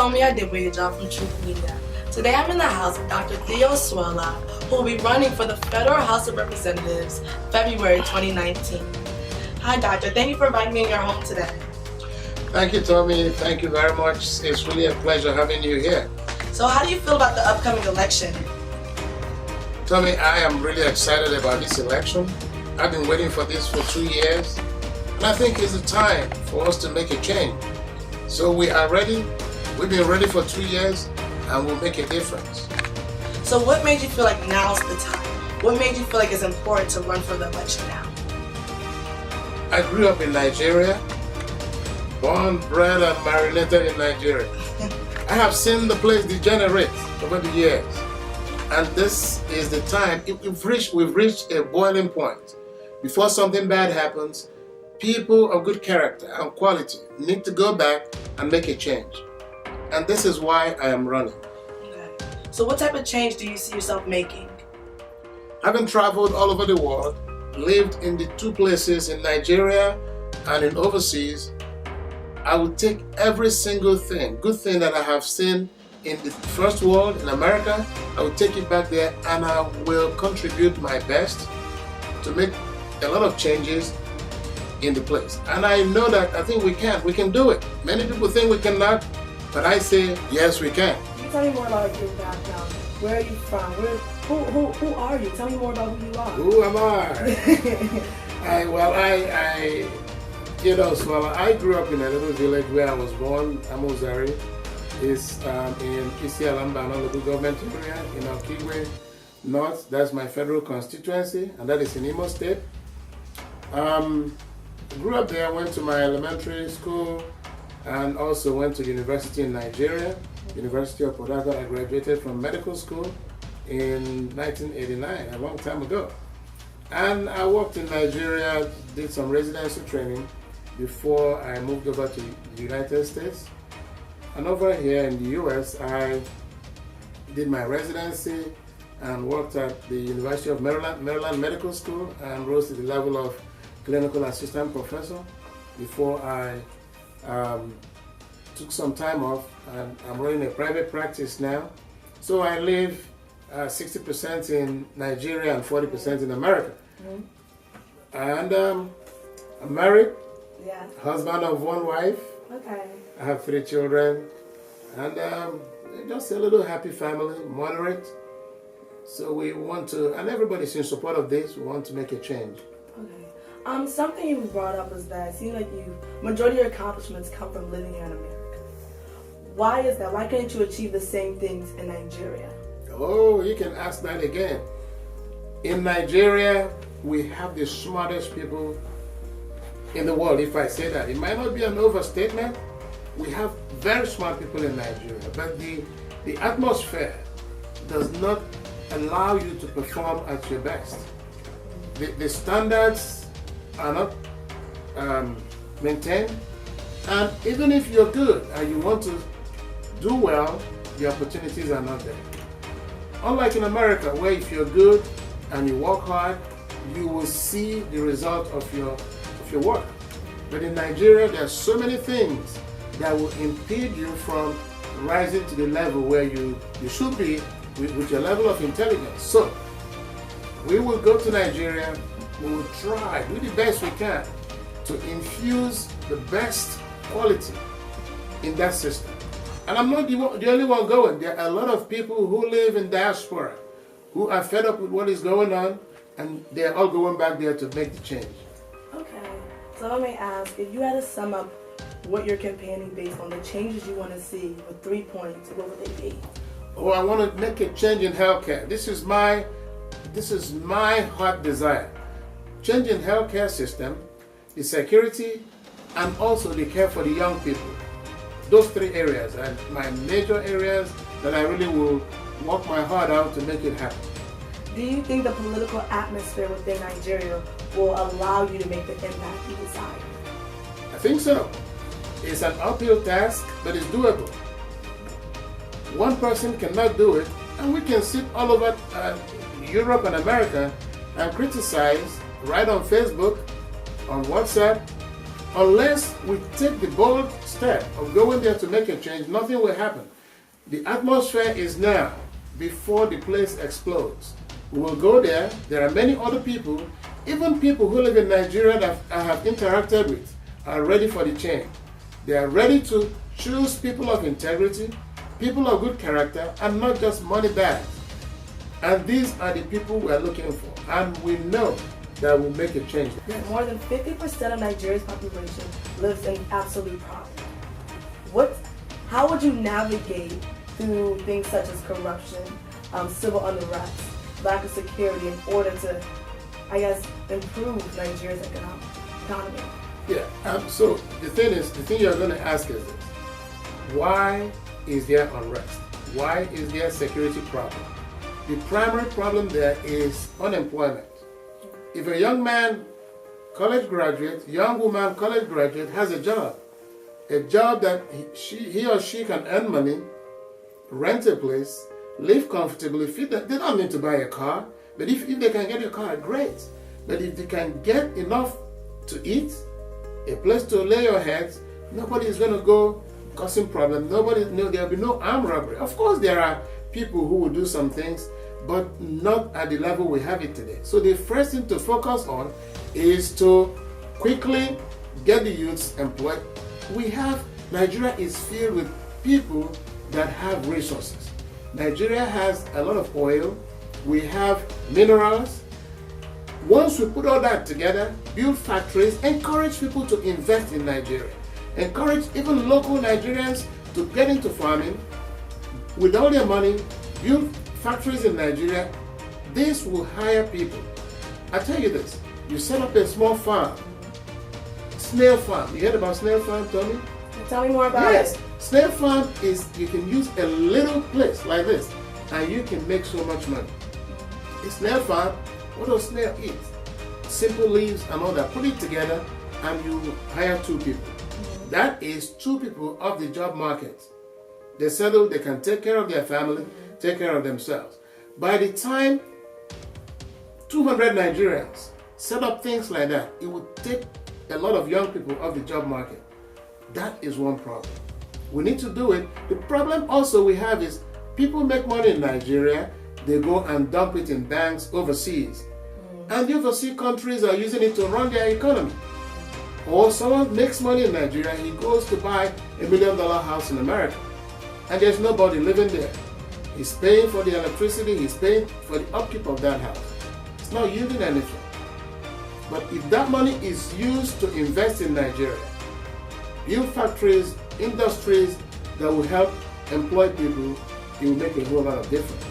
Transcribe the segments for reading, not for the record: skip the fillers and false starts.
Tomi Adeboyejo from Truth Media. Today I'm in the house of Dr. Theo Osuala, who will be running for the Federal House of Representatives, February 2019. Hi, Doctor. Thank you for inviting me in your home today. Thank you, Tomi. Thank you very much. It's really a pleasure having you here. So how do you feel about the upcoming election? Tomi, I am really excited about this election. I've been waiting for this for 2 years, and I think it's the time for us to make a change. So we are ready. We've been ready for 2 years, and we'll make a difference. So what made you feel like now's the time? What made you feel like it's important to run for the election now? I grew up in Nigeria, born, bred, and marinated in Nigeria. I have seen the place degenerate over the years, and this is the time. We've reached a boiling point. Before something bad happens, people of good character and quality need to go back and make a change. And this is why I am running. Okay. So what type of change do you see yourself making? Having traveled all over the world, lived in the 2 places in Nigeria and in overseas, I would take every single good thing that I have seen in the first world, in America, I will take it back there and I will contribute my best to make a lot of changes in the place. And I know that I think we can do it. Many people think we cannot, but I say, yes, we can. Can you tell me more about your background? Where are you from? Who are you? Tell me more about who you are. Who am I? Theo Osuala. I grew up in a little village where I was born, Amozari. It's in Isialamba, local government area in Okigwe North. That's my federal constituency, and that is in Imo State. Grew up there, went to my elementary school, and also went to university in Nigeria, University of Port Harcourt. I graduated from medical school in 1989, a long time ago. And I worked in Nigeria, did some residency training before I moved over to the United States. And over here in the US, I did my residency and worked at the University of Maryland Medical School and rose to the level of clinical assistant professor before I took some time off, and I'm running a private practice now. So I live 60% in Nigeria and 40% in America. Mm-hmm. And I'm married, husband of 1 wife. Okay. I have 3 children, and just a little happy family, moderate. So we want to, and everybody's in support of this, we want to make a change. Okay. Something you brought up was that it seems like majority of your accomplishments come from living here in America. Why is that? Why can't you achieve the same things in Nigeria? Oh, you can ask that again. In Nigeria, we have the smartest people in the world, if I say that. It might not be an overstatement. We have very smart people in Nigeria, but the atmosphere does not allow you to perform at your best. The standards are not maintained, and even if you're good and you want to do well, the opportunities are not there. Unlike in America, where if you're good and you work hard, you will see the result of your work. But in Nigeria, there are so many things that will impede you from rising to the level where you should be with your level of intelligence. So we will go to Nigeria, we will try, do the best we can to infuse the best quality in that system. And I'm not the only one going. There are a lot of people who live in diaspora who are fed up with what is going on, and they're all going back there to make the change. Okay, so let me ask, if you had to sum up what you're campaigning based on, the changes you want to see with 3 points, what would they be? Oh, I want to make a change in healthcare. This is my heart desire. Change in healthcare system, the security, and also the care for the young people. Those 3 areas are my major areas that I really will work my heart out to make it happen. Do you think the political atmosphere within Nigeria will allow you to make the impact you desire? I think so. It's an uphill task, but it's doable. One person cannot do it, and we can sit all over Europe and America and criticize right on Facebook, on WhatsApp, unless we take the bold step of going there to make a change, nothing will happen. The atmosphere is now before the place explodes. We will go there. There are many other people, even people who live in Nigeria that I have interacted with, are ready for the change. They are ready to choose people of integrity, people of good character, and not just money bags. And these are the people we are looking for. And we know that will make a change. More than 50% of Nigeria's population lives in absolute poverty. How would you navigate through things such as corruption, civil unrest, lack of security in order to, improve Nigeria's economy? Yeah, so the thing you're going to ask is this: why is there unrest? Why is there security problem? The primary problem there is unemployment. If a young man, college graduate, young woman, college graduate, has a job that he or she can earn money, rent a place, live comfortably, they don't need to buy a car, but if they can get a car, great. But if they can get enough to eat, a place to lay your heads, nobody is going to go causing problems. There will be no armed robbery. Of course, there are people who will do some things, but not at the level we have it today. So the first thing to focus on is to quickly get the youths employed. Nigeria is filled with people that have resources. Nigeria has a lot of oil. We have minerals. Once we put all that together, build factories, encourage people to invest in Nigeria, encourage even local Nigerians to get into farming, with all their money, build factories in Nigeria, this will hire people. I tell you this, you set up a small farm, snail farm. You heard about snail farm, Tomi? Tell me more about it. Yes, snail farm is, you can use a little place like this and you can make so much money. A snail farm, what does snail eat? Simple leaves and all that. Put it together and you hire 2 people. That is 2 people off the job market. They settle, they can take care of their family, take care of themselves. By the time 200 Nigerians set up things like that, it would take a lot of young people off the job market. That is one problem. We need to do it. The problem also we have is people make money in Nigeria, they go and dump it in banks overseas. And the overseas countries are using it to run their economy. Or someone makes money in Nigeria, he goes to buy $1 million house in America. And there's nobody living there. He's paying for the electricity, he's paying for the upkeep of that house. It's not yielding anything. But if that money is used to invest in Nigeria, build factories, industries that will help employ people, it will make a whole lot of difference.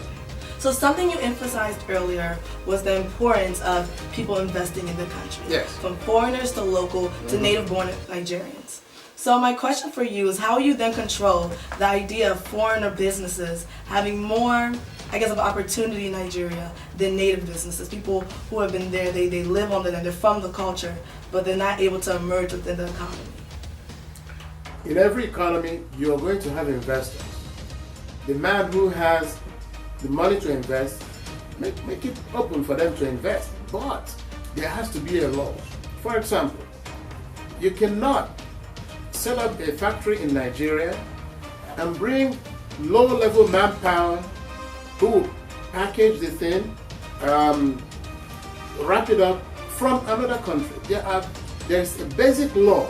So something you emphasized earlier was the importance of people investing in the country. Yes. From foreigners to local to native-born Nigerians. So my question for you is, how will you then control the idea of foreigner businesses having more, of opportunity in Nigeria than native businesses? People who have been there, they live on the land, they're from the culture, but they're not able to emerge within the economy. In every economy, you're going to have investors. The man who has the money to invest, make it open for them to invest. But there has to be a law. For example, you cannot set up a factory in Nigeria and bring low-level manpower who package the thing, wrap it up from another country. There's a basic law.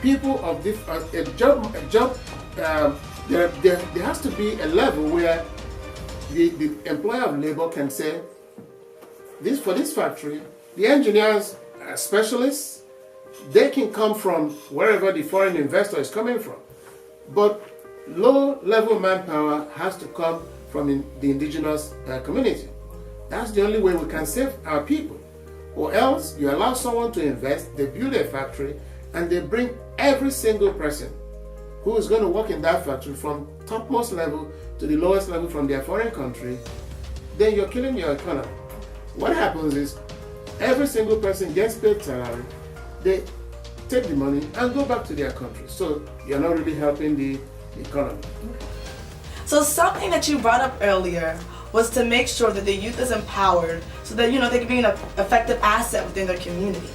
People of there has to be a level where the employer of labor can say, for this factory, the engineers are specialists, they can come from wherever the foreign investor is coming from. But low-level manpower has to come from the indigenous community. That's the only way we can save our people. Or else, you allow someone to invest, they build a factory, and they bring every single person who is going to work in that factory from topmost level to the lowest level from their foreign country, then you're killing your economy. What happens is every single person gets paid salary, they take the money and go back to their country. So you're not really helping the economy. So something that you brought up earlier was to make sure that the youth is empowered so that they can be an effective asset within their community.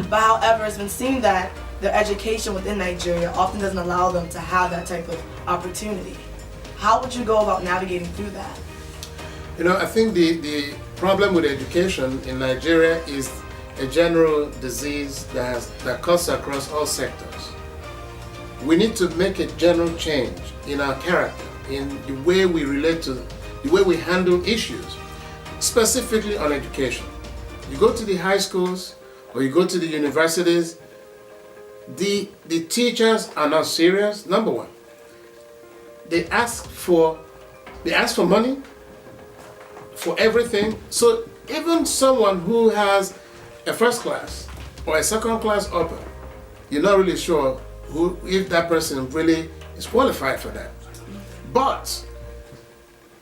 But however, it's been seen that their education within Nigeria often doesn't allow them to have that type of opportunity. How would you go about navigating through that? I think the problem with education in Nigeria is a general disease that cuts across all sectors. We need to make a general change in our character, in the way we relate to, the way we handle issues, specifically on education. You go to the high schools or you go to the universities, the teachers are not serious. Number one, they ask for money for everything. So even someone who has a first class or a second class upper, you're not really sure if that person really is qualified for that. But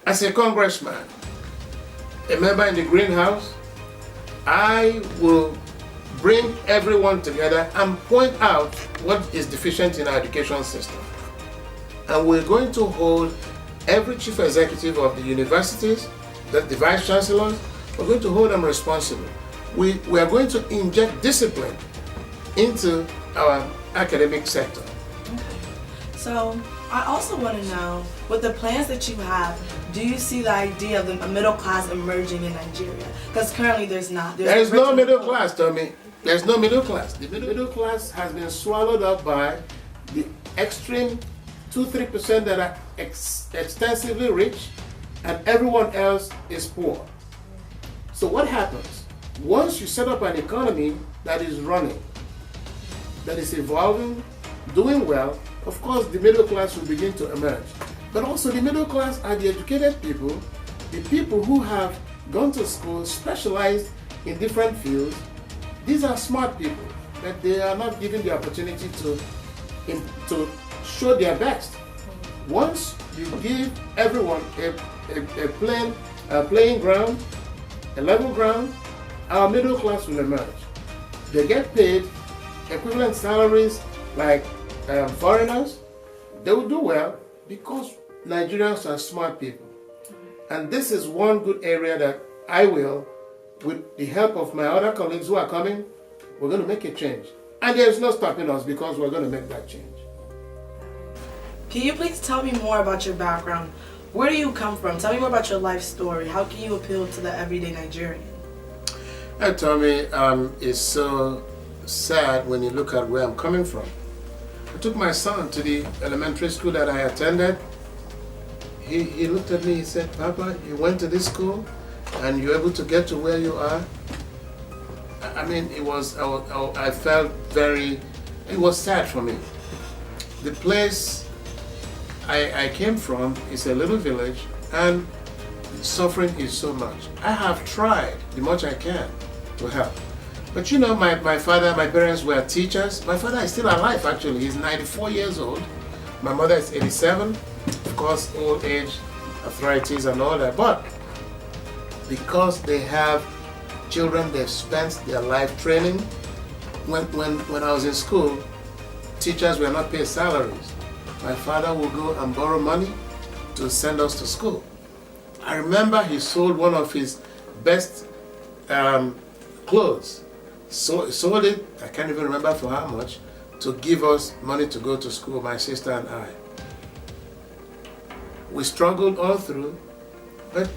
as a congressman, a member in the greenhouse, I will bring everyone together and point out what is deficient in our education system. And we're going to hold every chief executive of the universities, the vice chancellors, we're going to hold them responsible. We are going to inject discipline into our academic sector. Okay. So I also want to know, with the plans that you have, do you see the idea of a middle class emerging in Nigeria? Because currently there's not. There is no middle class, Tomi. There's no middle class. The middle class has been swallowed up by the extreme 2-3% that are extensively rich, and everyone else is poor. So what happens? Once you set up an economy that is running, that is evolving, doing well, of course the middle class will begin to emerge. But also the middle class are the educated people, the people who have gone to school, specialized in different fields. These are smart people that they are not given the opportunity to show their best. Once you give everyone a playing ground, a level ground, our middle class will emerge. They get paid equivalent salaries like foreigners. They will do well because Nigerians are smart people. And this is one good area that I will, with the help of my other colleagues who are coming, we're going to make a change. And there's no stopping us because we're going to make that change. Can you please tell me more about your background? Where do you come from? Tell me more about your life story. How can you appeal to the everyday Nigerian? Tomi, it's so sad when you look at where I'm coming from. I took my son to the elementary school that I attended. He looked at me, he said, "Papa, you went to this school and you're able to get to where you are?" I mean, I felt it was sad for me. The place I came from is a little village, and the suffering is so much. I have tried the much I can to help. But my parents were teachers. My father is still alive actually. He's 94 years old. My mother is 87. Of course, old age, arthritis and all that. But because they have children they've spent their life training, when I was in school, teachers were not paid salaries. My father would go and borrow money to send us to school. I remember he sold one of his best clothes. So sold it, I can't even remember for how much, to give us money to go to school, my sister and I. We struggled all through, but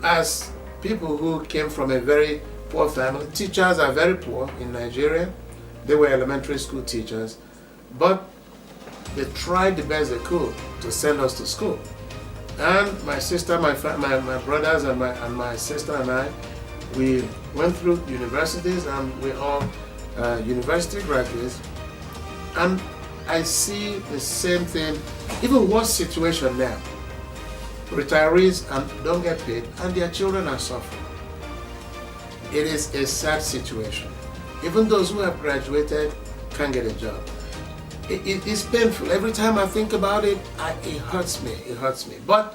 as people who came from a very poor family, teachers are very poor in Nigeria. They were elementary school teachers, but they tried the best they could to send us to school. And my sister, my brothers and my sister and I, we went through universities, and we're all university graduates. And I see the same thing, even worse situation now. Retirees don't get paid, and their children are suffering. It is a sad situation. Even those who have graduated can't get a job. It is painful. Every time I think about it, it hurts me. It hurts me. But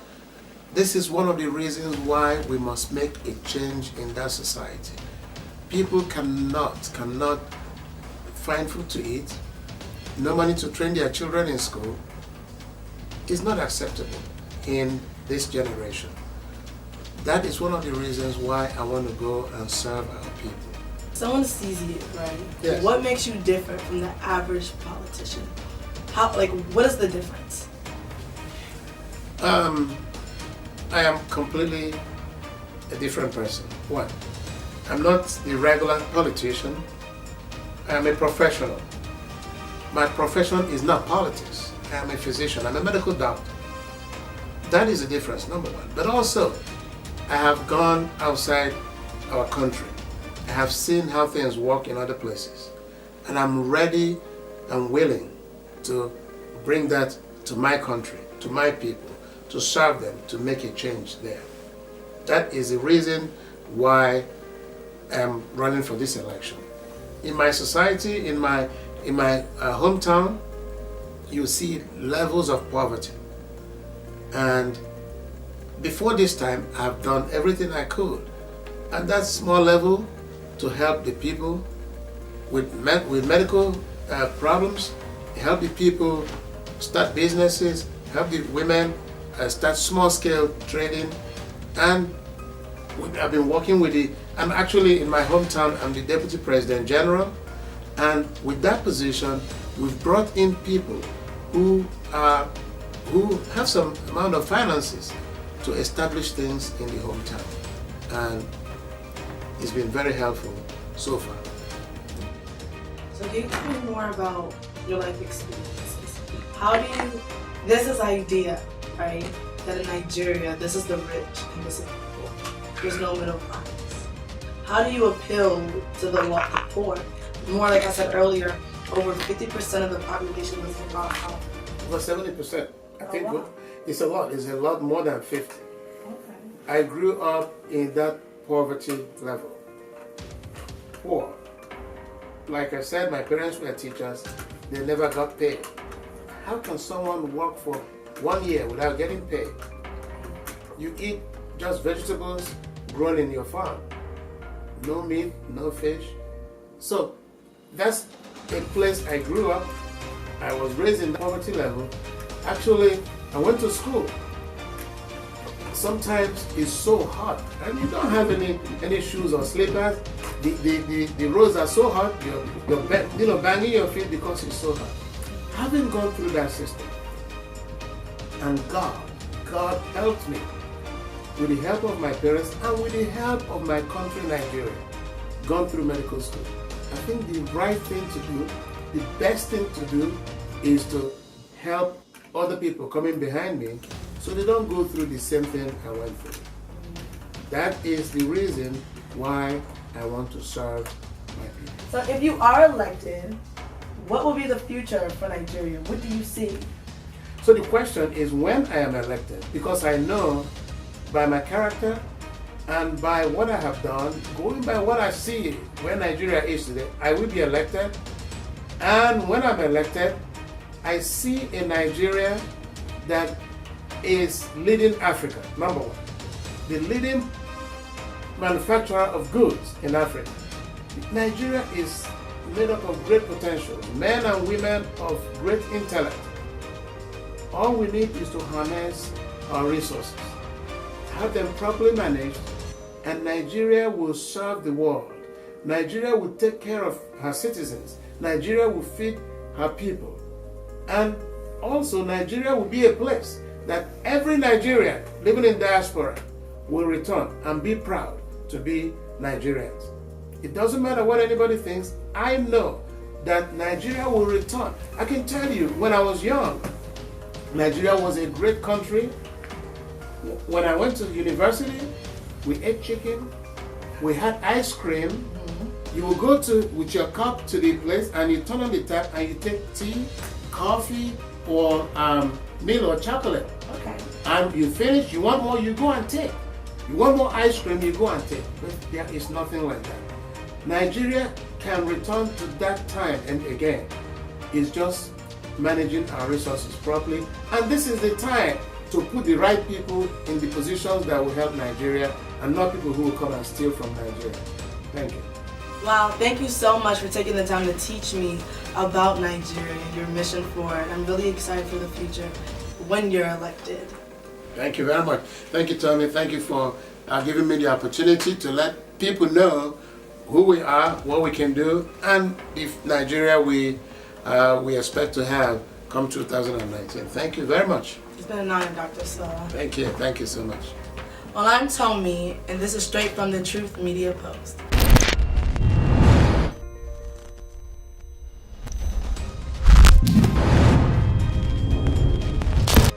this is one of the reasons why we must make a change in that society. People cannot find food to eat, no money to train their children in school. It's not acceptable in this generation. That is one of the reasons why I want to go and serve our people. Someone sees you, right? Yes. What makes you different from the average politician? What is the difference? I am completely a different person. One, I'm not a regular politician. I am a professional. My profession is not politics. I am a physician. I'm a medical doctor. That is the difference, number one. But also, I have gone outside our country. I have seen how things work in other places. And I'm ready and willing to bring that to my country, to my people, to serve them, to make a change there. That is the reason why I'm running for this election. In my society, in my hometown, you see levels of poverty. And before this time, I've done everything I could at that small level to help the people with medical problems, help the people start businesses, help the women start small-scale trading, and I've been working with I'm actually in my hometown, I'm the Deputy President General, and with that position, we've brought in people who have some amount of finances to establish things in the hometown, and it's been very helpful so far. So can you tell me more about your life experiences? This is idea, right? That in Nigeria, this is the rich and this is the poor. There's no middle class. How do you appeal to the poor? More like I said earlier, over 50% of the population lives in poverty. Over 70%. I think it's a lot. It's a lot more than 50. Okay. I grew up in that poverty level. Poor. Like I said, my parents were teachers. They never got paid. How can someone work for 1 year without getting paid? You eat just vegetables grown in your farm. No meat, no fish. So that's a place I grew up. I was raised in the poverty level. Actually, I went to school. Sometimes it's so hot and you don't have any shoes or slippers. The roads are so hot, you're banging your feet because it's so hot. Having gone through that system, and God helped me with the help of my parents and with the help of my country, Nigeria, gone through medical school. I think the right thing to do, the best thing to do, is to help other people coming behind me so they don't go through the same thing I went through. That is the reason why I want to serve my people. So if you are elected, what will be the future for Nigeria? What do you see? So the question is when I am elected, because I know by my character and by what I have done, going by what I see where Nigeria is today, I will be elected. And when I'm elected, I see a Nigeria that is leading Africa, number one. The leading manufacturer of goods in Africa. Nigeria is made up of great potential, men and women of great intellect. All we need is to harness our resources, have them properly managed, and Nigeria will serve the world. Nigeria will take care of her citizens. Nigeria will feed her people. And also Nigeria will be a place that every Nigerian living in diaspora will return and be proud to be Nigerians. It doesn't matter what anybody thinks. I know that Nigeria will return. I can tell you, when I was young, Nigeria was a great country. When I went to university, we ate chicken, we had ice cream. Mm-hmm. You will go with your cup to the place and you turn on the tap and you take tea, coffee, or milk or chocolate. Okay. And you finish, you want more, you go and take. You want more ice cream, you go and take. But there is nothing like that. Nigeria can return to that time and again. It's just managing our resources properly. And this is the time to put the right people in the positions that will help Nigeria and not people who will come and steal from Nigeria. Thank you. Wow, thank you so much for taking the time to teach me about Nigeria and your mission for it. I'm really excited for the future when you're elected. Thank you very much. Thank you, Tomi. Thank you for giving me the opportunity to let people know who we are, what we can do, and if Nigeria we expect to have come 2019. Thank you very much. It's been an honor, Dr. Osuala. Thank you so much. Well, I'm Tomi, and this is straight from the Truth Media Post.